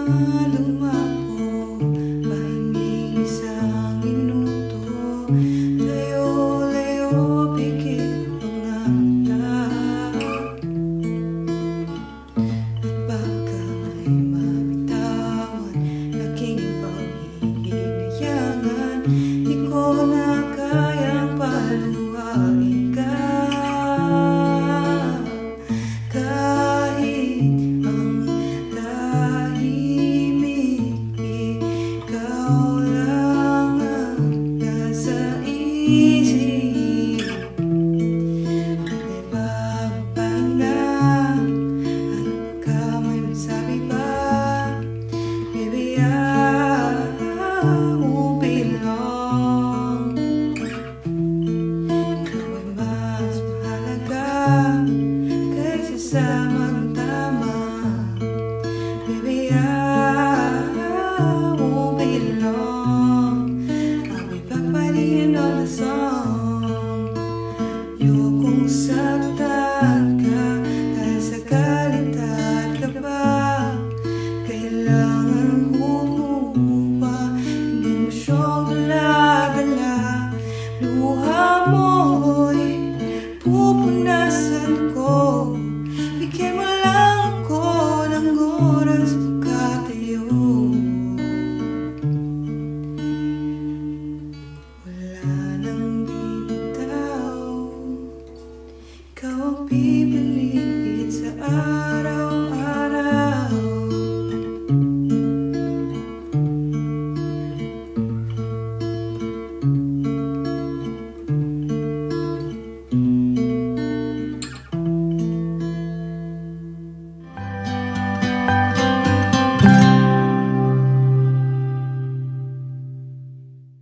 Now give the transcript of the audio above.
lumapo, pahingi isang minuto, tayo-layo, pikit mga mata. At baka may mabitawan, aking pag-iinayangan, di ko na kayang paluhain ka. Isip, may papahinga at baka may masabi pa, baby, I won't be long. Ikaw ay mas mahalaga kaysa sa magtama, baby, I won't be long. I'll be back by the end of the song. Ayokong saktan ka dahil sakalitad ka pa. Kailangan humupa, hindi mo siyang dala-dala. Luha mo'y pupunasan ko. Bigyan mo lang ako ng oras magkatayo. Ikaw ang pipiliin